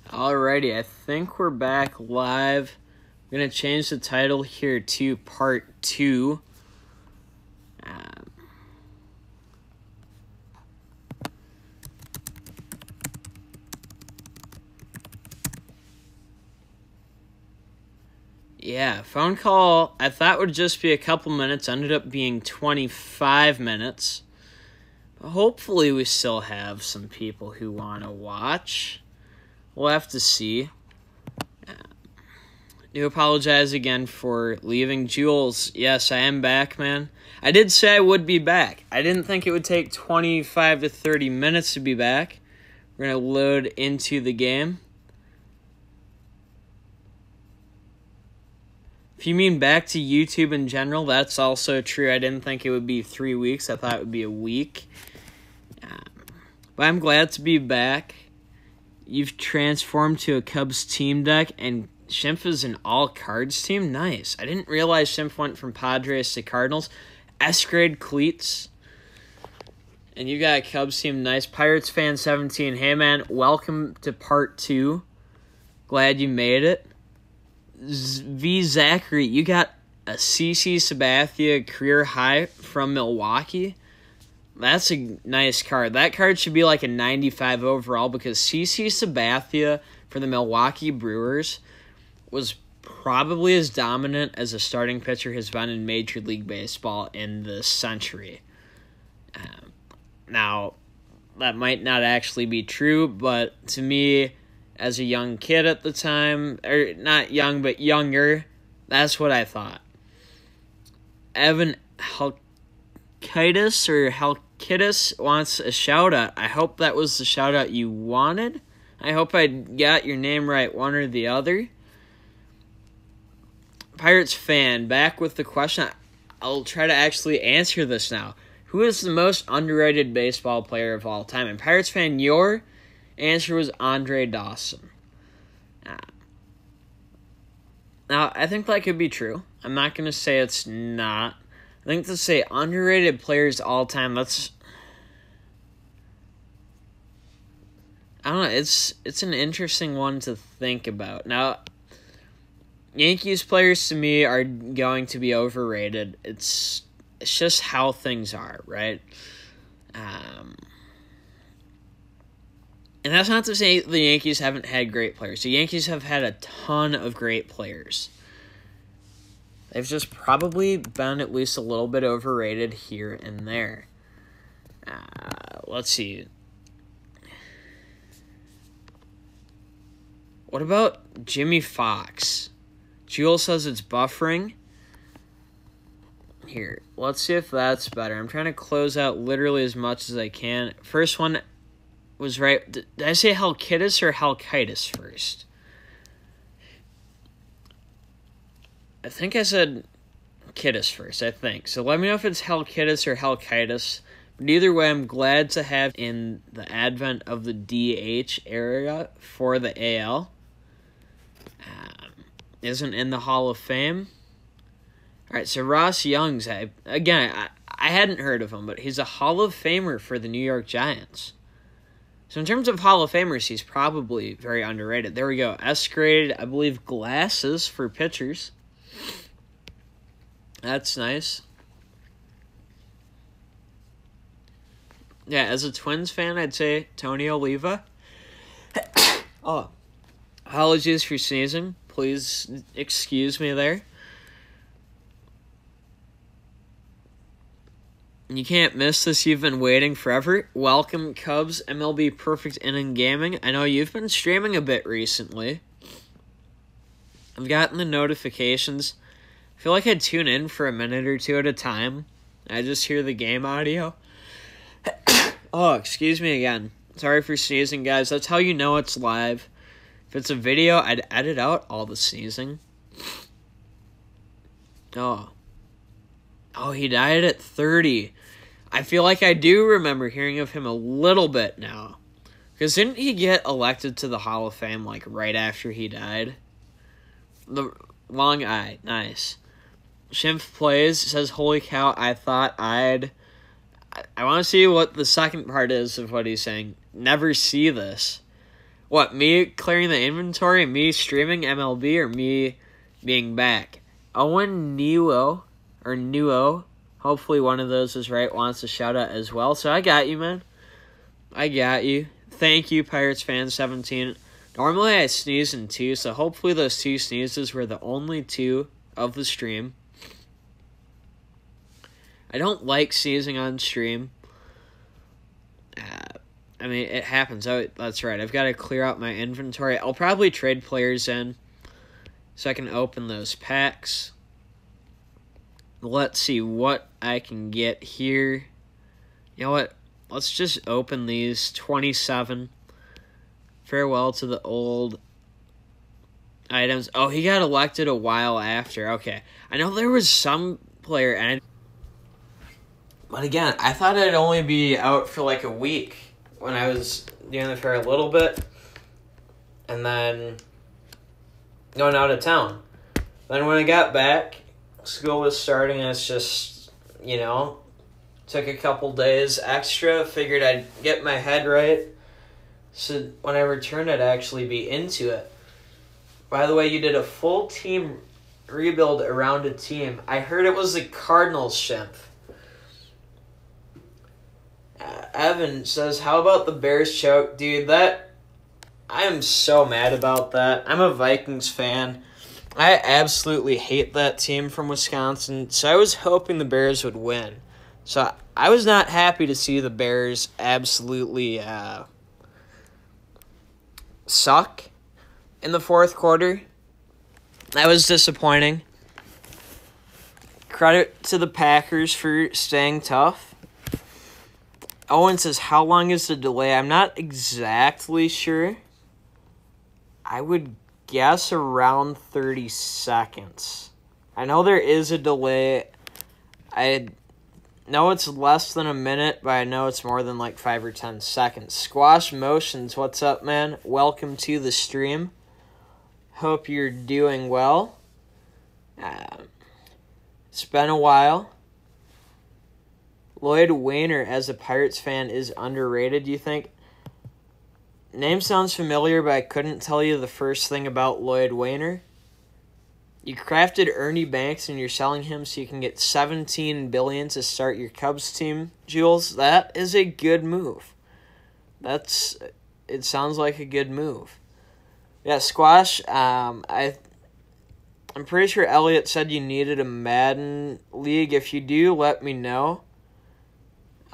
Alrighty, I think we're back live. I'm going to change the title here to Part 2. Yeah, phone call I thought would just be a couple minutes, ended up being 25 minutes. But hopefully we still have some people who want to watch. We'll have to see. Do apologize again for leaving. Jules, yes, I am back, man. I did say I would be back. I didn't think it would take 25 to 30 minutes to be back. We're going to load into the game. If you mean back to YouTube in general, that's also true. I didn't think it would be 3 weeks. I thought it would be a week. But I'm glad to be back. You've transformed to a Cubs team deck, and Schimpf is an all-cards team? Nice. I didn't realize Schimpf went from Padres to Cardinals. S-grade cleats. And you got a Cubs team. Nice. Pirates fan 17. Hey, man, welcome to Part 2. Glad you made it. V. Zachary, you got a CC Sabathia career high from Milwaukee. That's a nice card. That card should be like a 95 overall because CC Sabathia for the Milwaukee Brewers was probably as dominant as a starting pitcher has been in Major League Baseball in this century. Now, that might not actually be true, but to me, as a young kid at the time, or not young, but younger, that's what I thought. Evan Halkitis wants a shout-out. I hope that was the shout-out you wanted. I hope I got your name right, one or the other. Pirates fan, back with the question. I'll try to actually answer this now. Who is the most underrated baseball player of all time? And Pirates fan, your answer was Andre Dawson. Now, I think that could be true. I'm not going to say it's not. I think to say underrated players all time, that's... I don't know, it's an interesting one to think about. Now, Yankees players to me are going to be overrated. It's just how things are, right? And that's not to say the Yankees haven't had great players. The Yankees have had a ton of great players. They've just probably been at least a little bit overrated here and there. Let's see. What about Jimmy Fox? Jules says it's buffering. Here, let's see if that's better. I'm trying to close out literally as much as I can. First one was right. Did I say Halkitis or Halkitis first? I think I said Kittis first, I think. So let me know if it's Halkitis or Halkitis. But either way, I'm glad to have in the advent of the DH area for the AL. Isn't in the Hall of Fame. All right, so Ross Young's, I hadn't heard of him, but he's a Hall of Famer for the New York Giants. So in terms of Hall of Famers, he's probably very underrated. There we go. S-grade, I believe, glasses for pitchers. That's nice. Yeah, as a Twins fan, I'd say Tony Oliva. Oh, apologies for sneezing. Please excuse me there. You can't miss this. You've been waiting forever. Welcome, Cubs MLB Perfect Inning Gaming. I know you've been streaming a bit recently. I've gotten the notifications. I feel like I tune in for a minute or two at a time. I just hear the game audio. Oh, excuse me again. Sorry for sneezing, guys. That's how you know it's live. If it's a video, I'd edit out all the sneezing. Oh, he died at 30. I feel like I do remember hearing of him a little bit now. Because didn't he get elected to the Hall of Fame, like, right after he died? The long eye. Nice. Schimpf plays, says, holy cow, I thought I want to see what the second part is of what he's saying. Never see this. What, me clearing the inventory, me streaming MLB, or me being back? Owen Nuo, or Nuo, hopefully one of those is right, wants a shout out as well. So I got you, man. I got you. Thank you, Pirates fan 17. Normally I sneeze in 2, so hopefully those 2 sneezes were the only 2 of the stream. I don't like sneezing on stream. I mean, it happens. Oh, that's right. I've got to clear out my inventory. I'll probably trade players in so I can open those packs. Let's see what I can get here. You know what? Let's just open these 27. Farewell to the old items. Oh, he got elected a while after. Okay. I know there was some player, but again, I thought I'd only be out for like a week when I was doing the fair a little bit, and then going out of town. Then when I got back, school was starting, and it's just, took a couple days extra. Figured I'd get my head right, so when I returned, I'd actually be into it. By the way, you did a full team rebuild around a team. I heard it was the Cardinals, Shemp. Evan says, how about the Bears choke? Dude, I am so mad about that. I'm a Vikings fan. I absolutely hate that team from Wisconsin, so I was hoping the Bears would win. So I was not happy to see the Bears absolutely suck in the fourth quarter. That was disappointing. Credit to the Packers for staying tough. Owen says, how long is the delay? I'm not exactly sure. I would guess around 30 seconds. I know there is a delay. I know it's less than a minute, but I know it's more than like 5 or 10 seconds. Squash Motions, what's up, man? Welcome to the stream. Hope you're doing well. It's been a while. Lloyd Wayner, as a Pirates fan, is underrated, you think? Name sounds familiar, but I couldn't tell you the first thing about Lloyd Wayner. You crafted Ernie Banks, and you're selling him so you can get $17 billion to start your Cubs team, Jules. That is a good move. It sounds like a good move. Yeah, Squash, I'm pretty sure Elliot said you needed a Madden league. If you do, let me know.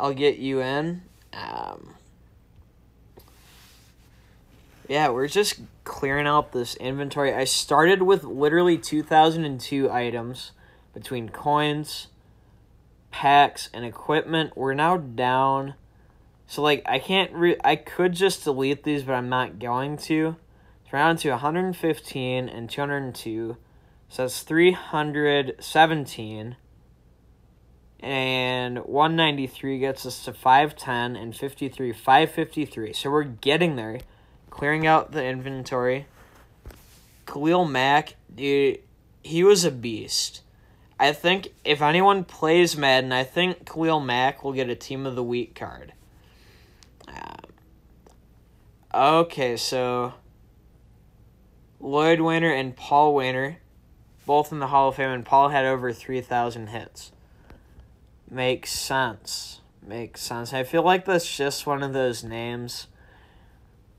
I'll get you in. Yeah, we're just clearing out this inventory. I started with literally 2002 items between coins, packs, and equipment. We're now down. So, I could just delete these, but I'm not going to. It's down to 115 and 202. So that's 317. And 193 gets us to 510 and 53, 553. So we're getting there. Clearing out the inventory. Khalil Mack, dude, he was a beast. I think if anyone plays Madden, I think Khalil Mack will get a Team of the Week card. Okay, so Lloyd Wayner and Paul Wayner, both in the Hall of Fame, and Paul had over 3,000 hits. Makes sense. I feel like that's just one of those names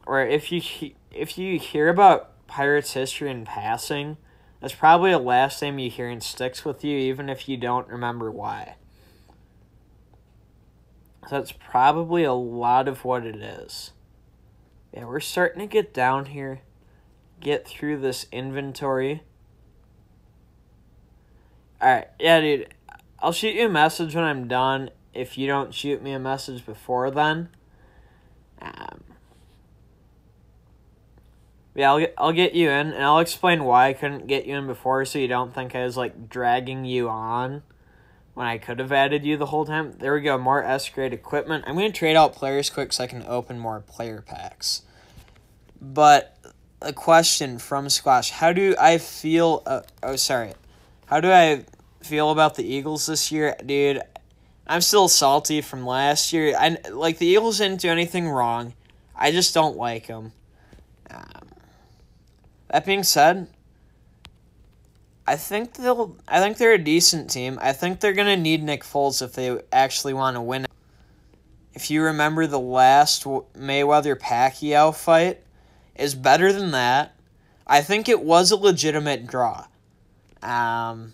where if you hear about Pirates history in passing, that's probably the last name you hear and sticks with you, even if you don't remember why. So that's probably a lot of what it is. Yeah, we're starting to get down here, get through this inventory. Alright, yeah, dude. I'll shoot you a message when I'm done if you don't shoot me a message before then. Yeah, I'll get you in, and I'll explain why I couldn't get you in before so you don't think I was, dragging you on when I could have added you the whole time. There we go, more S-grade equipment. I'm going to trade out players quick so I can open more player packs. But a question from Squash. How do I feel... How do I feel about the Eagles this year? Dude, I'm still salty from last year. The Eagles didn't do anything wrong. I just don't like them. That being said, I think they're a decent team. I think they're gonna need Nick Foles if they actually want to win. If you remember the last Mayweather-Pacquiao fight, is better than that. I think it was a legitimate draw. Now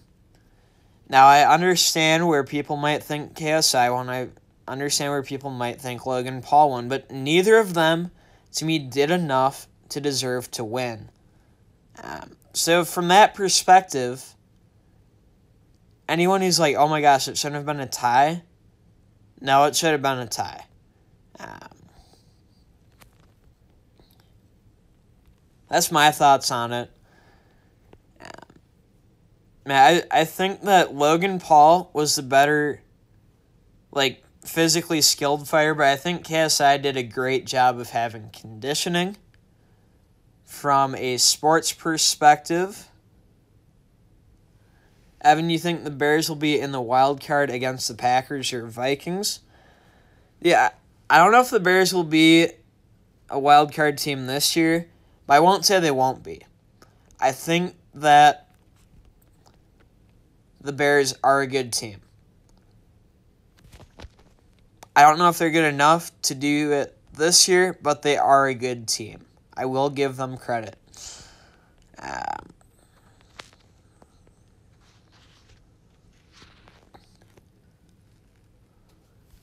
I understand where people might think KSI won. I understand where people might think Logan Paul won, but neither of them, to me, did enough to deserve to win. So from that perspective, anyone who's like, oh my gosh, it shouldn't have been a tie, no, it should have been a tie. That's my thoughts on it. I think that Logan Paul was the better, physically skilled fighter, but I think KSI did a great job of having conditioning. From a sports perspective, Evan, you think the Bears will be in the wild card against the Packers or Vikings? Yeah, I don't know if the Bears will be a wild card team this year, but I won't say they won't be. I think that the Bears are a good team. I don't know if they're good enough to do it this year, but they are a good team. I will give them credit.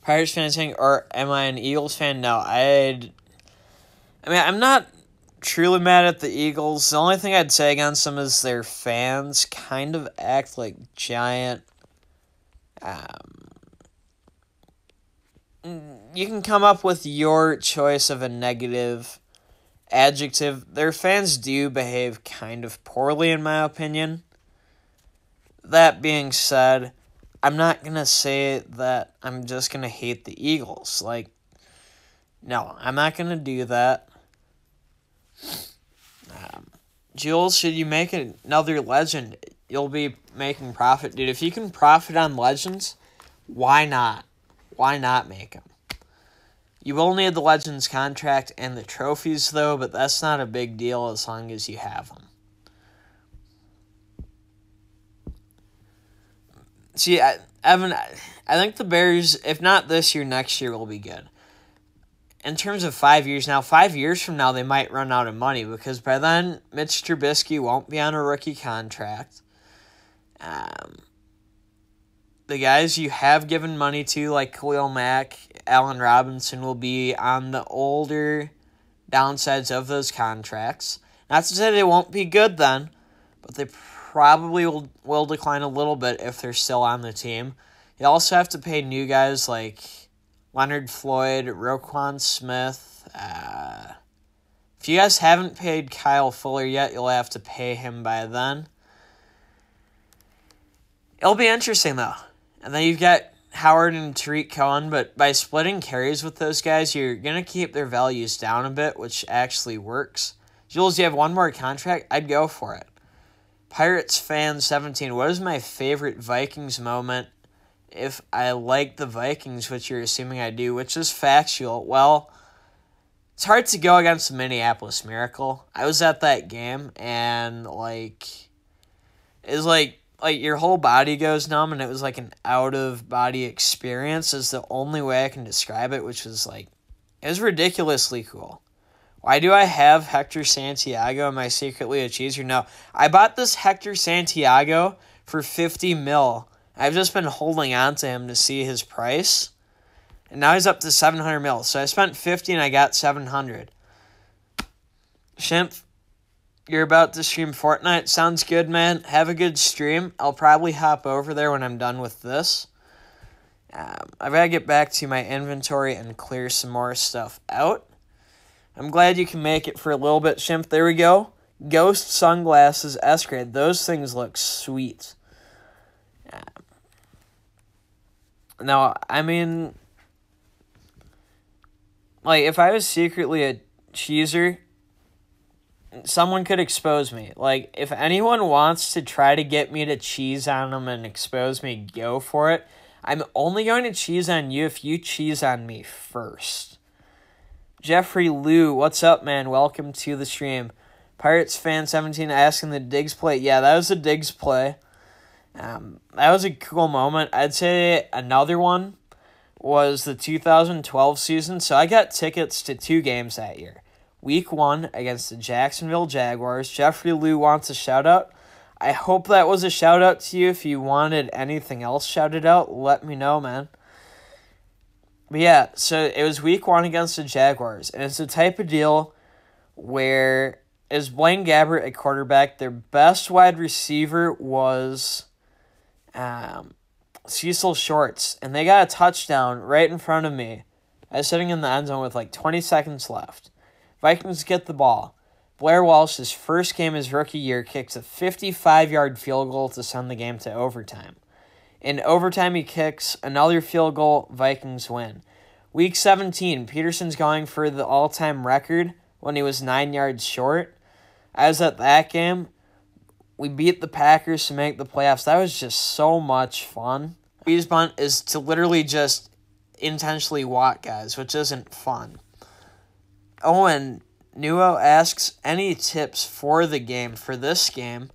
Pirates fan saying, or am I an Eagles fan? No, I'm not truly mad at the Eagles. The only thing I'd say against them is their fans kind of act like giant. You can come up with your choice of a negative adjective. Their fans do behave kind of poorly, in my opinion. That being said, I'm not going to say that I'm just going to hate the Eagles. No, I'm not going to do that. Jules, should you make another legend, you'll be making profit. Dude, if you can profit on legends, why not? Why not make them? You will need the Legends contract and the trophies, though, but that's not a big deal as long as you have them. See, Evan, I think the Bears, if not this year, next year will be good. In terms of 5 years now, 5 years from now, they might run out of money because by then, Mitch Trubisky won't be on a rookie contract. The guys you have given money to, like Khalil Mack, Allen Robinson, will be on the older downsides of those contracts. Not to say they won't be good then, but they probably will decline a little bit if they're still on the team. You also have to pay new guys like Leonard Floyd, Roquan Smith. If you guys haven't paid Kyle Fuller yet, you'll have to pay him by then. It'll be interesting, though. And then you've got Howard and Tariq Cohen, but by splitting carries with those guys, you're going to keep their values down a bit, which actually works. Jules, you have one more contract? I'd go for it. Pirates fan 17, what is my favorite Vikings moment if I like the Vikings, which you're assuming I do, which is factual? Well, it's hard to go against the Minneapolis Miracle. I was at that game, and, it's like your whole body goes numb, and it was like an out-of-body experience is the only way I can describe it, which was it was ridiculously cool. Why do I have Hector Santiago? Am I secretly a cheeser? No. I bought this Hector Santiago for $50 million. I've just been holding on to him to see his price, and now he's up to $700 million. So I spent $50 and I got $700. Shimp, you're about to stream Fortnite. Sounds good, man. Have a good stream. I'll probably hop over there when I'm done with this. I've got to get back to my inventory and clear some more stuff out. I'm glad you can make it for a little bit, Shimp. There we go. Ghost sunglasses, S-grade. Those things look sweet. Now, I mean, if I was secretly a cheeser, someone could expose me. If anyone wants to try to get me to cheese on them and expose me, go for it. I'm only going to cheese on you if you cheese on me first. Jeffrey Liu, what's up, man? Welcome to the stream. Pirates fan 17 asking the Diggs play. Yeah, that was a Diggs play. That was a cool moment. I'd say another one was the 2012 season. So I got tickets to 2 games that year. Week 1 against the Jacksonville Jaguars. Jeffrey Liu wants a shout-out. I hope that was a shout-out to you. If you wanted anything else shouted out, let me know, man. But yeah, so it was week 1 against the Jaguars. And it's the type of deal where is Blaine Gabbert at quarterback. Their best wide receiver was Cecil Shorts. And they got a touchdown right in front of me. I was sitting in the end zone with like 20 seconds left. Vikings get the ball. Blair Walsh, his first game his rookie year, kicks a 55-yard field goal to send the game to overtime. In overtime, he kicks another field goal. Vikings win. Week 17, Peterson's going for the all-time record when he was 9 yards short. I was at that game. We beat the Packers to make the playoffs. That was just so much fun. Squeeze bunt is to literally just intentionally walk guys, which isn't fun. Owen Nuo asks, any tips for the game? For this game,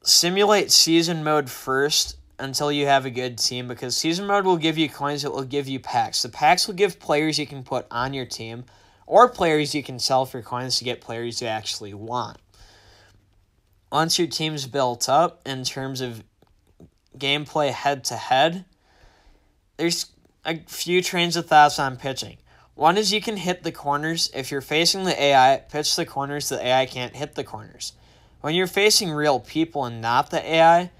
simulate season mode first until you have a good team, because season mode will give you coins, it will give you packs. The packs will give players you can put on your team or players you can sell for coins to get players you actually want. Once your team's built up in terms of gameplay head-to-head, there's a few trains of thoughts on pitching. One is you can hit the corners. If you're facing the AI, pitch the corners. The AI can't hit the corners. When you're facing real people and not the AI,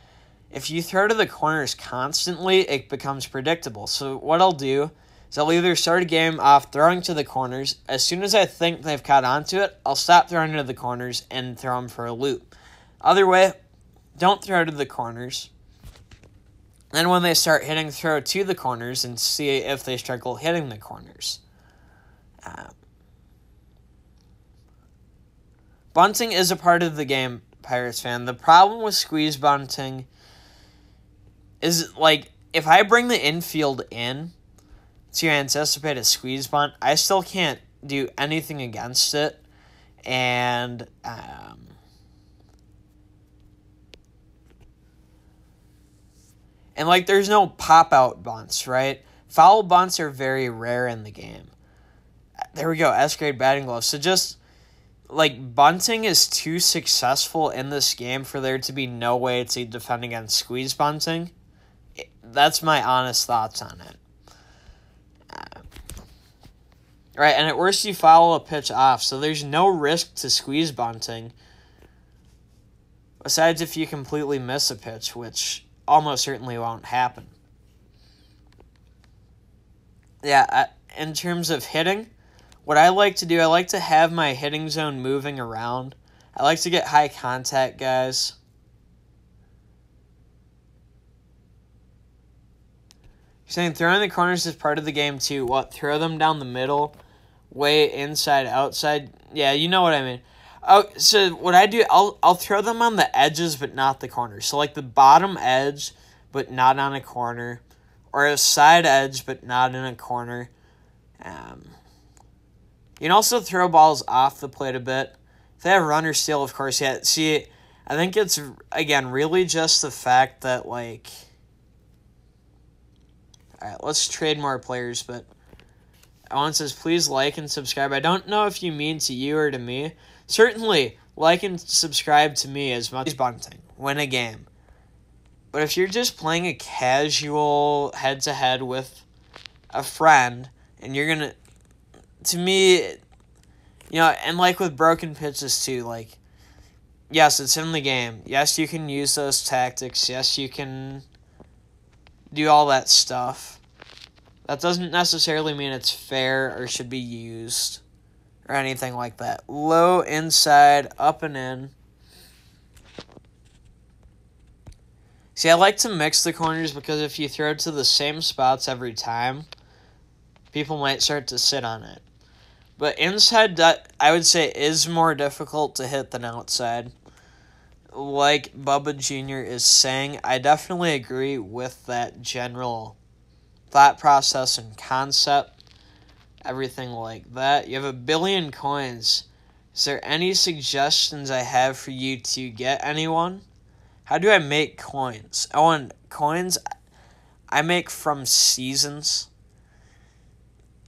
if you throw to the corners constantly, it becomes predictable. So what I'll do is I'll either start a game off throwing to the corners. As soon as I think they've caught onto it, I'll stop throwing to the corners and throw them for a loop. Other way, don't throw to the corners. Then when they start hitting, throw to the corners and see if they struggle hitting the corners. Bunting is a part of the game, Pirates fan. The problem with squeeze bunting is, like, if I bring the infield in to anticipate a squeeze bunt, I still can't do anything against it. And like, there's no pop-out bunts, right? Foul bunts are very rare in the game. There we go, S-grade batting glove. So just, like, bunting is too successful in this game for there to be no way to defend against squeeze bunting. That's my honest thoughts on it. Right, and at worst you foul a pitch off, so there's no risk to squeeze bunting. Besides if you completely miss a pitch, which almost certainly won't happen. Yeah, in terms of hitting, what I like to do, I like to have my hitting zone moving around. I like to get high contact guys. You're saying throwing the corners is part of the game too. What, throw them down the middle, way inside, outside? Yeah, you know what I mean. Oh, so what I do, I'll throw them on the edges but not the corners. So like the bottom edge but not on a corner, or a side edge but not in a corner. You can also throw balls off the plate a bit. If they have runner steal, of course, yeah. See, I think it's, again, really just the fact that, like... Alright, let's trade more players, but... Owen says, please like and subscribe. I don't know if you mean to you or to me. Certainly, like and subscribe to me as much as bunting. Win a game. But if you're just playing a casual head-to-head with a friend, and you're gonna... To me, you know, and like with broken pitches too, like, yes, it's in the game. Yes, you can use those tactics. Yes, you can do all that stuff. That doesn't necessarily mean it's fair or should be used or anything like that. Low, inside, up and in. See, I like to mix the corners because if you throw it to the same spots every time, people might start to sit on it. But inside, that I would say, is more difficult to hit than outside. Like Bubba Jr. is saying, I definitely agree with that general thought process and concept. everything like that. You have 1 billion coins. Is there any suggestions I have for you to get anyone? How do I make coins? Oh, and coins I make from seasons.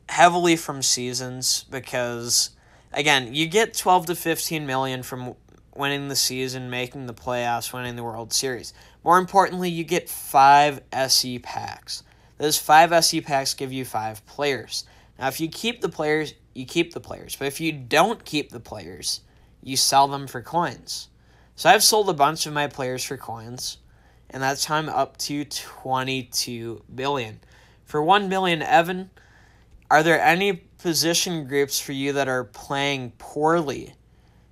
Heavily from seasons because, again, you get 12 to 15 million from winning the season, making the playoffs, winning the World Series. More importantly, you get 5 SE packs. Those 5 SE packs give you 5 players. Now, if you keep the players, you keep the players. But if you don't keep the players, you sell them for coins. So I've sold a bunch of my players for coins, and that's how I'm up to 22 billion. For 1 billion, Evan, are there any position groups for you that are playing poorly?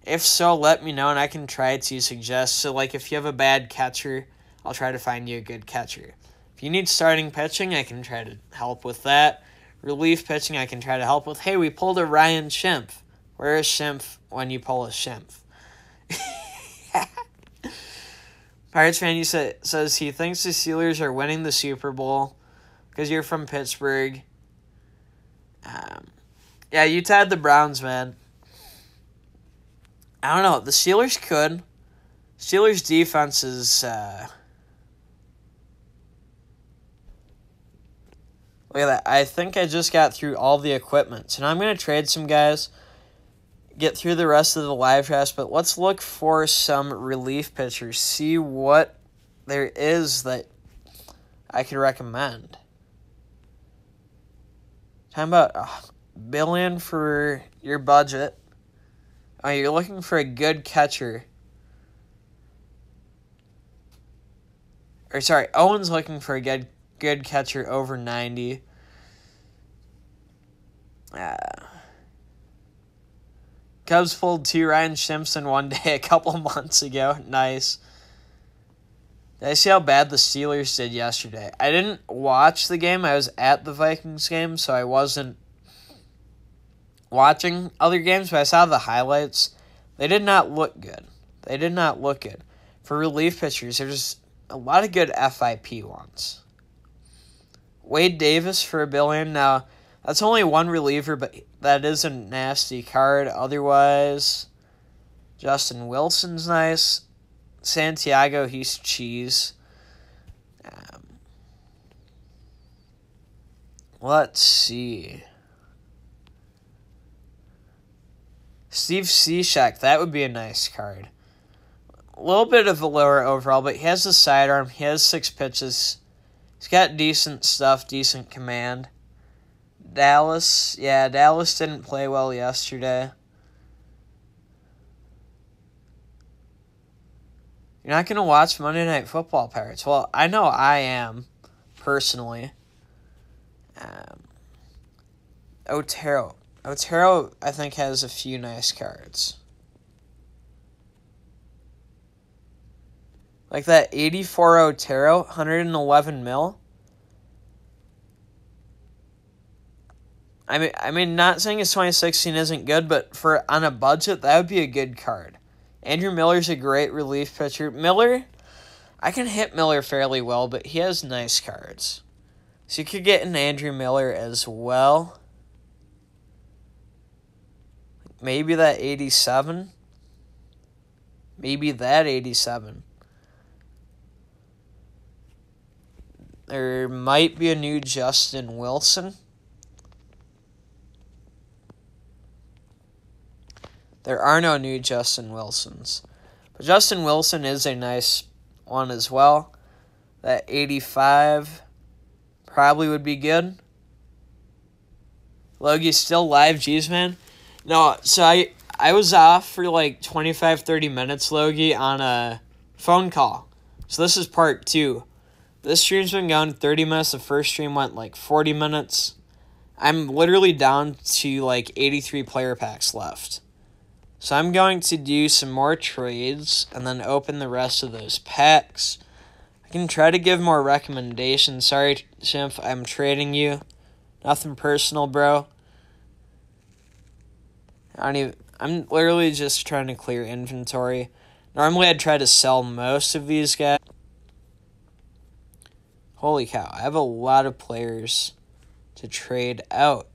If so, let me know and I can try to suggest. So, like, if you have a bad catcher, I'll try to find you a good catcher. If you need starting pitching, I can try to help with that. Relief pitching, I can try to help with. Hey, we pulled a Ryan Schimpf. Where is Schimpf when you pull a Schimpf? Pirates fan says he thinks the Steelers are winning the Super Bowl because you're from Pittsburgh. Yeah, you tied the Browns, man. I don't know. The Steelers could. Steelers defense is... look at that. I think I just got through all the equipment. So now I'm going to trade some guys, get through the rest of the live draft, but let's look for some relief pitchers. See what there is that I could recommend. Talking about $1 billion for your budget. Oh, you're looking for a good catcher. Or sorry, Owen's looking for a good catcher over 90. Cubs pulled 2 Ryan Schimpfs in one day a couple months ago. Nice. Did I see how bad the Steelers did yesterday? I didn't watch the game. I was at the Vikings game, so I wasn't watching other games, but I saw the highlights. They did not look good. For relief pitchers, there's a lot of good FIP ones. Wade Davis for $1 billion. Now, that's only one reliever, but that is a nasty card. Otherwise, Justin Wilson's nice. Santiago, he's cheese. Let's see. Steve Cishek, that would be a nice card. A little bit of a lower overall, but he has a sidearm. He has 6 pitches. He's got decent stuff, decent command. Dallas didn't play well yesterday. You're not going to watch Monday Night Football, Pirates. Well, I know I am, personally. Otero, I think, has a few nice cards. Like that 84 Otero, 111 mil. I mean, not saying his 2016 isn't good, but on a budget, that would be a good card. Andrew Miller's a great relief pitcher. Miller, I can hit Miller fairly well, but he has nice cards. So you could get an Andrew Miller as well. Maybe that 87. There might be a new Justin Wilson. There are no new Justin Wilsons. But Justin Wilson is a nice one as well. That 85 probably would be good. Logie's still live, geez, man. No, so I was off for like 25, 30 minutes, Logie, on a phone call. So this is part 2. This stream's been going 30 minutes. The first stream went like 40 minutes. I'm literally down to like 83 player packs left. So I'm going to do some more trades and then open the rest of those packs. I can try to give more recommendations. Sorry, Schimpf, I'm trading you. Nothing personal, bro. I'm literally just trying to clear inventory. Normally I'd try to sell most of these guys. Holy cow, I have a lot of players to trade out.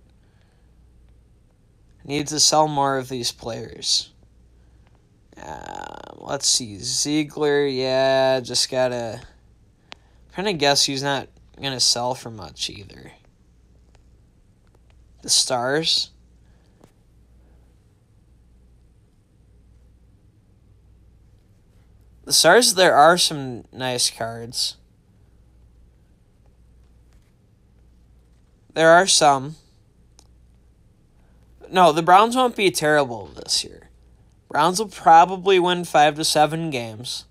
Need to sell more of these players. Let's see. Ziegler, yeah, just gotta... kind of guess he's not going to sell for much either. The Stars. The Stars, there are some nice cards. There are some. No, the Browns won't be terrible this year. Browns will probably win 5 to 7 games.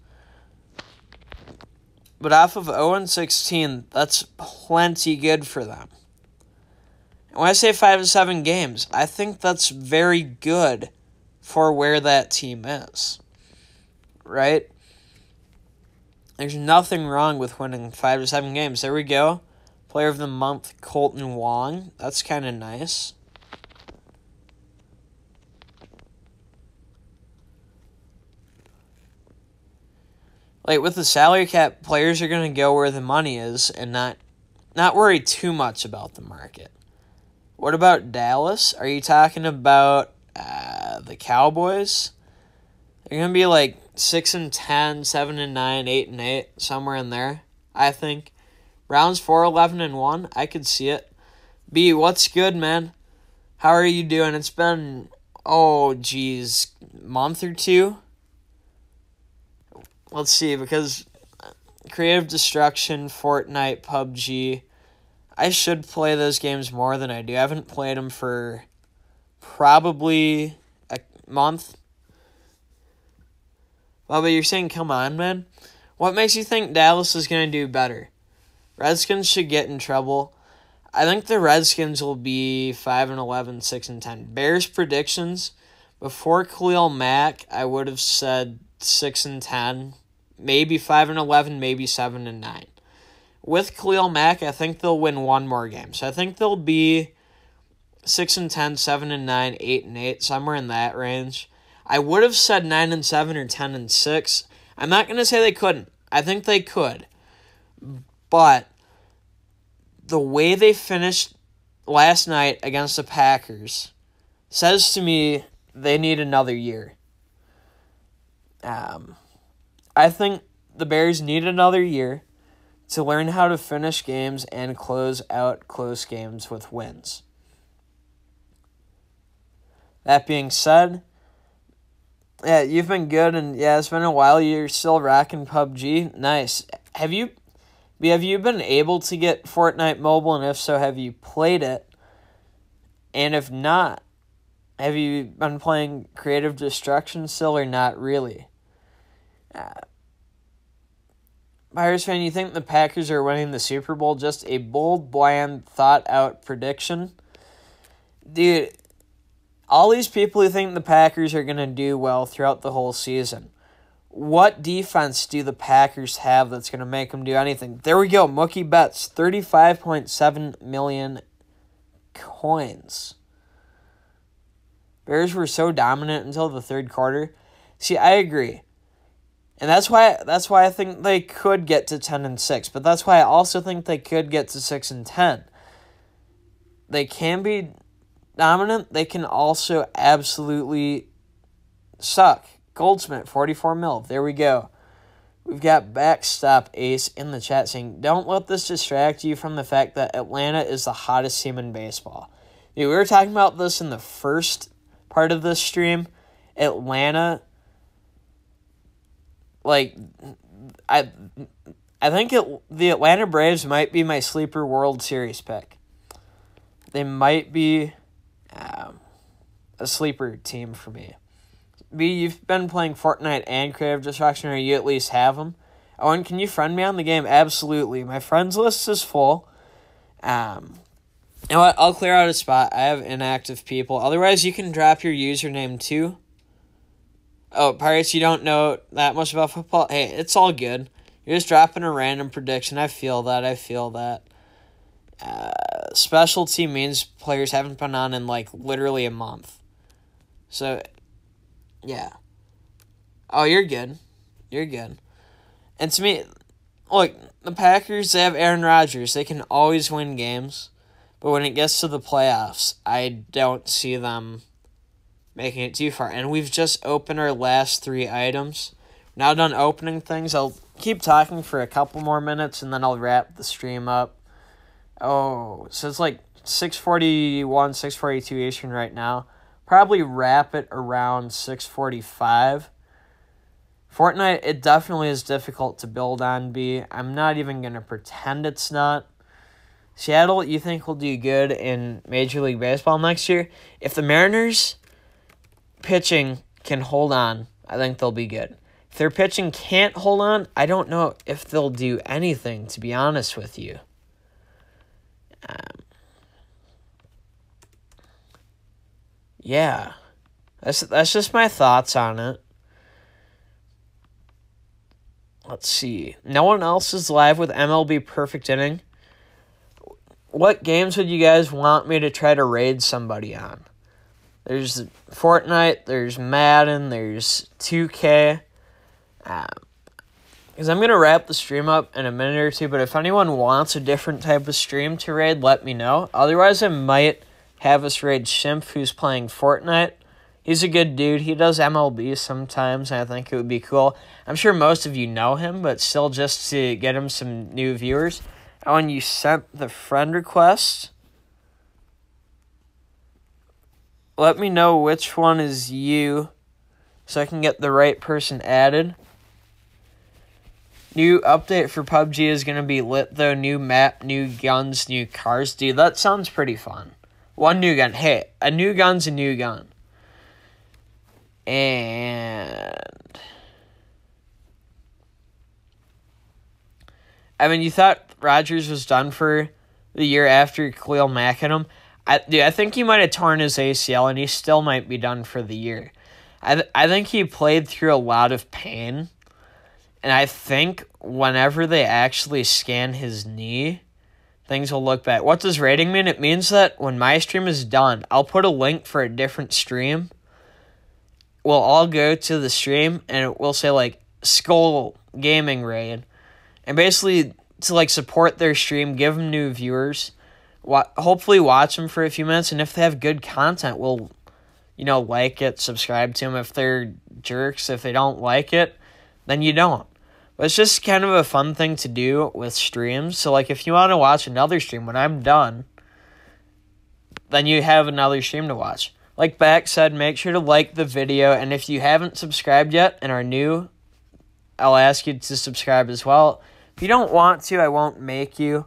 But off of 0-16, that's plenty good for them. And when I say 5 to 7 games, I think that's very good for where that team is. Right? There's nothing wrong with winning 5 to 7 games. There we go. Player of the Month, Colton Wong. That's kind of nice. Like, with the salary cap, players are going to go where the money is and not worry too much about the market. What about Dallas? Are you talking about the Cowboys? They're going to be like 6-10, 7-9, 8-8, somewhere in there, I think. Browns 4-11-1. I could see it. B, what's good, man? How are you doing? It's been, month or two? Let's see, because Creative Destruction, Fortnite, PUBG, I should play those games more than I do. I haven't played them for probably a month. Well, but you're saying, come on, man. What makes you think Dallas is going to do better? Redskins should get in trouble. I think the Redskins will be 5-11, 6-10. Bears predictions, before Khalil Mack, I would have said 6-10, maybe 5-11, maybe 7-9. With Khalil Mack, I think they'll win one more game. So I think they'll be 6-10, 7-9, 8-8, somewhere in that range. I would have said 9-7 or 10-6. I'm not going to say they couldn't. I think they could. But the way they finished last night against the Packers says to me they need another year. I think the Bears need another year to learn how to finish games and close out close games with wins. That being said, yeah, you've been good, and yeah, it's been a while. You're still rocking PUBG. Nice. Have you been able to get Fortnite Mobile, and if so, have you played it? And if not, have you been playing Creative Destruction still or not really? Pirates fan, you think the Packers are winning the Super Bowl? Just a bold, bland, thought-out prediction? Dude, all these people who think the Packers are going to do well throughout the whole season, what defense do the Packers have that's going to make them do anything? There we go, Mookie Betts, 35.7 million coins. Bears were so dominant until the third quarter. See, I agree. And that's why I think they could get to 10-6, but that's why I also think they could get to 6-10. They can be dominant. They can also absolutely suck. Goldsmith, 44 mil. There we go. We've got Backstop Ace in the chat saying, don't let this distract you from the fact that Atlanta is the hottest team in baseball. Dude, we were talking about this in the first part of this stream. Atlanta, like, I think the Atlanta Braves might be my sleeper World Series pick. They might be a sleeper team for me. B, you've been playing Fortnite and Creative Destruction, or you at least have them. Owen, can you friend me on the game? Absolutely. My friends list is full. You know what? I'll clear out a spot. I have inactive people. Otherwise, you can drop your username too. Oh, Pirates, you don't know that much about football? Hey, it's all good. You're just dropping a random prediction. I feel that. Specialty means players haven't been on in, like, literally a month. So, yeah. Oh, you're good. And to me, look, the Packers, they have Aaron Rodgers. They can always win games. But when it gets to the playoffs, I don't see them making it too far. And we've just opened our last 3 items. Now done opening things. I'll keep talking for a couple more minutes, and then I'll wrap the stream up. Oh, so it's like 6:41, 6:42 Eastern right now. Probably wrap it around 6:45. Fortnite, it definitely is difficult to build on, B. I'm not even going to pretend it's not. Seattle, you think will do good in Major League Baseball next year? If the Mariners pitching can hold on, I think they'll be good. If their pitching can't hold on, I don't know if they'll do anything, to be honest with you. Yeah. That's just my thoughts on it. Let's see. No one else is live with MLB Perfect Inning. What games would you guys want me to try to raid somebody on? There's Fortnite, there's Madden, there's 2K. Because I'm going to wrap the stream up in a minute or two, but if anyone wants a different type of stream to raid, let me know. Otherwise, I might have us raid Shimp, who's playing Fortnite. He's a good dude. He does MLB sometimes, and I think it would be cool. I'm sure most of you know him, but still just to get him some new viewers. And when you sent the friend request, let me know which one is you so I can get the right person added. New update for PUBG is going to be lit, though. New map, new guns, new cars. Dude, that sounds pretty fun. One new gun. Hey, a new gun's a new gun. And I mean, you thought Rodgers was done for the year after Khalil Mack hit him. I think he might have torn his ACL, and he still might be done for the year. I think he played through a lot of pain, and I think whenever they actually scan his knee, things will look bad. What does rating mean? It means that when my stream is done, I'll put a link for a different stream. We'll all go to the stream, and it will say, like, Skull Gaming Raid. And basically, to, like, support their stream, give them new viewers, hopefully watch them for a few minutes, and if they have good content, we'll, like it, subscribe to them. If they're jerks, if they don't like it, then you don't. But it's just kind of a fun thing to do with streams. So, like, if you want to watch another stream when I'm done, then you have another stream to watch. Like Back said, make sure to like the video, and if you haven't subscribed yet and are new, I'll ask you to subscribe as well. If you don't want to, I won't make you.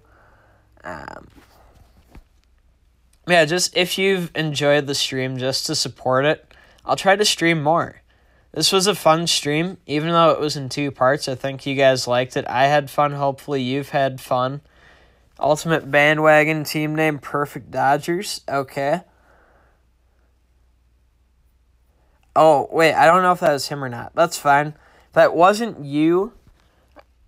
Yeah, just if you've enjoyed the stream, just to support it, I'll try to stream more. This was a fun stream, even though it was in 2 parts. I think you guys liked it. I had fun. Hopefully you've had fun. Ultimate Bandwagon team name, Perfect Dodgers. Okay. Oh, wait, I don't know if that was him or not. That's fine. If that wasn't you,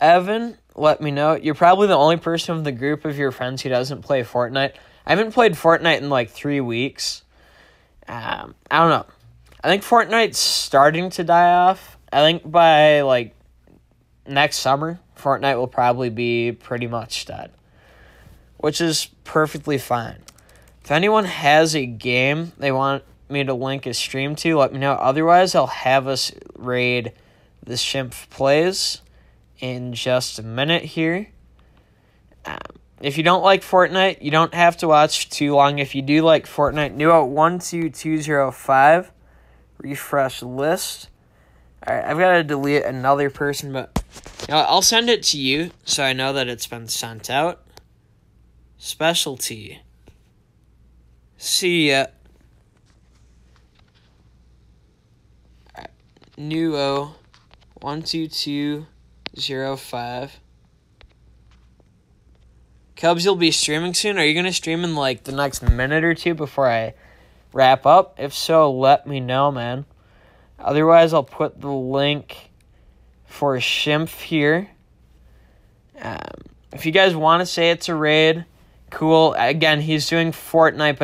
Evan, let me know. You're probably the only person in the group of your friends who doesn't play Fortnite. I haven't played Fortnite in like 3 weeks. I don't know. I think Fortnite's starting to die off. I think by like next summer, Fortnite will probably be pretty much dead, which is perfectly fine. If anyone has a game they want me to link a stream to, let me know. Otherwise, I'll have us raid the Shimp Plays in just a minute here. If you don't like Fortnite, you don't have to watch too long. If you do like Fortnite, new out 12205, refresh list. Alright, I've got to delete another person, but I'll send it to you so I know that it's been sent out. Specialty. See ya. Nuo 12205. Cubs, you'll be streaming soon? Are you going to stream in like the next minute or two before I wrap up? If so, let me know, man. Otherwise, I'll put the link for Shimp here. If you guys want to say it's a raid, cool. Again, he's doing Fortnite,